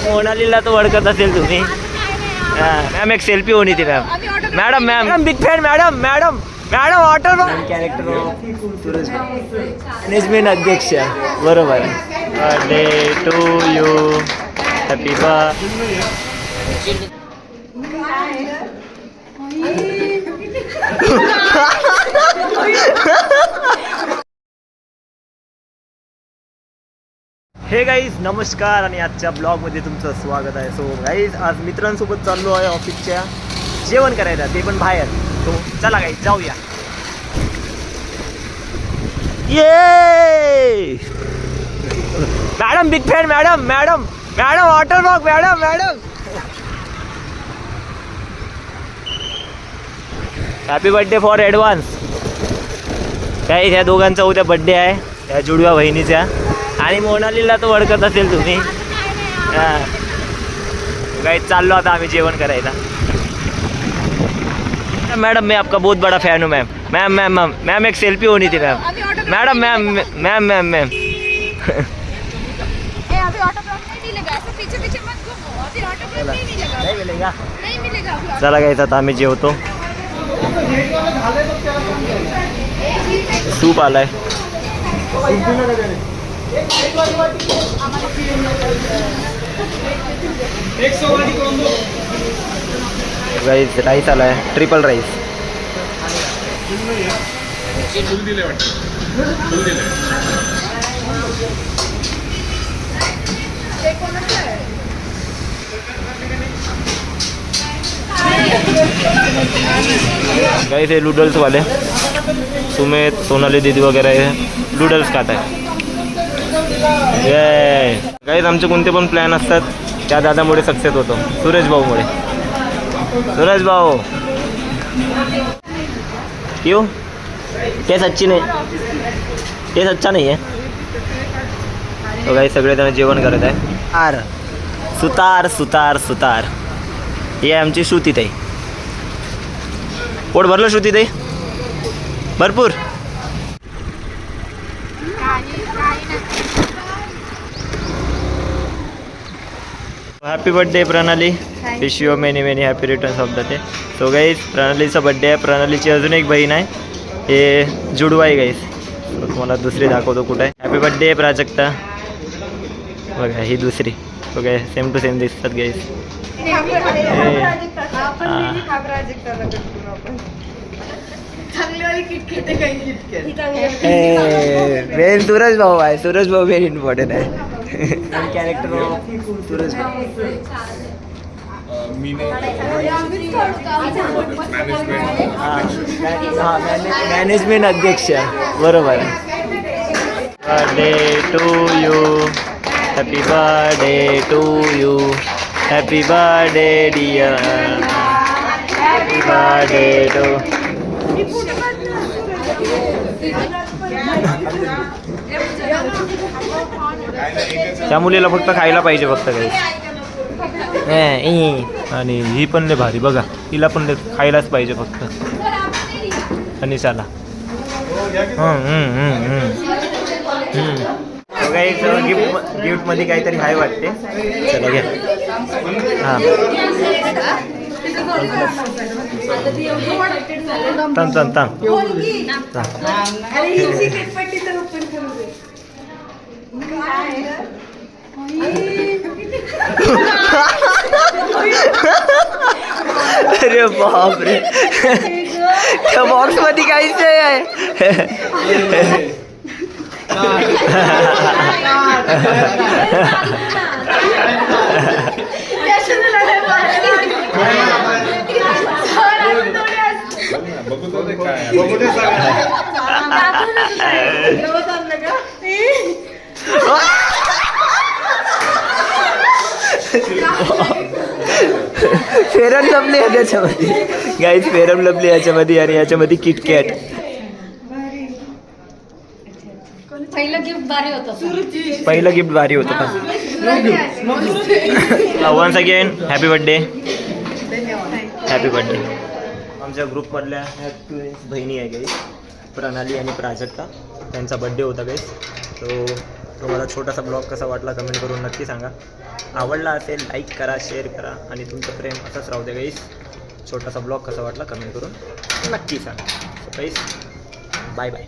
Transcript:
मोनालीला तो ओळखत असेल तुम्ही. मॅम एक सेल्फी होणी ती ma'am. Madam ma'am big fan madam. Madam madam water character Suraj management अध्यक्ष. बरोबर. Birthday to you. Happy birthday. हे गाईज नमस्कार आणि आजच्या ब्लॉगमध्ये तुमचं स्वागत आहे. सो गाईज आज मित्रांसोबत चाललो आहे ऑफिसच्या जेवण करायला, ते पण बाहेर. सो चला गाईज जाऊया. ये madam big fan madam. Madam water बॉग madam. Happy birthday for advance. काही ह्या दोघांचा उद्या बड्डे आहे, त्या जुडव्या बहिणीच्या. आणि मोनालीला तो ओळखत असेल तुम्ही. काही चाललो आता आम्ही जेवण करायला. मैडम मैं आपका बहुत बड़ा फैन हूँ मैम. मैम एक सेल्फी होनी थी मैम. मैडम मैम चला गाइस आता आम्ही जेवतो. सूप आलाय. राईस आलाय, ट्रिपल राईस. गाइस हे नूडल्स वाले सुमित सोनाली दीदी वगैरे नूडल्स खात आहे. गाइस आमचे कोणते पण प्लॅन असतात त्या दादामुळे सक्सेस होतो. सुरेश भाऊमुळे. सुरेश भाऊ क्यों टेस्ट अच्छी नाही, टेस्ट अच्छा नाही आहे. तो गाइस सगळेजण जेवण करत आहे. सुतार ही आमची श्रुती ताई. पोट भरलं श्रुती ताई? भरपूर. हॅपी बर्थडे प्रणाली. Wish you many happy returns of the day. So guys प्रणालीचा बड्डे आहे. प्रणालीची अजून एक बहीण आहे, हे जुडवा आहे गाईज. तुम्हाला दुसरी दाखवतो कुठं आहे. Happy birthday Prajakta. बघा ही दुसरी. बघा सेम टू सेम दिसतात गाईज. मेन सूरज भाऊ आहे. सूरज भाऊ व्हेरी इम्पॉर्टंट आहे. कॅरेक्टर सूरज मॅनेजमेंट अध्यक्ष. बरोबर. Birthday to you. Happy birthday to you. Happy birthday dear. Happy birthday to. त्या मुलीला फक्त खायला पाहिजे फक्त काही. आणि ही पण लय भारी बघा, हिला पण खायलाच पाहिजे फक्त. आणि चला गिफ्ट मध्ये काहीतरी हाय वाटते. चला घ्या. हां ताम अरे बापरे, त्या बॉक्स मध्ये काहीच नाही आहे. फेरम लवली आहे त्याच्यामध्ये गाईज. फेरम लवली याच्यामध्ये आणि याच्यामध्ये किटकॅट. पहिलं गिफ्ट भारी होतं का? Once again happy birthday. Happy birthday. आमच्या ग्रुपमधल्या ह्या ट्विन्स बहिणी आहे गाईज, प्रणाली आणि प्राजक्ता. त्यांचा बड्डे होता गाईज. तो तुम्हाला छोटासा ब्लॉग कसा वाटला कमेंट करून नक्की सांगा. आवडला असेल लाईक करा, शेअर करा आणि तुमचं प्रेम असंच राहू दे गाईस. छोटासा ब्लॉग कसा वाटला कमेंट करून नक्की सांगा. So guys bye bye.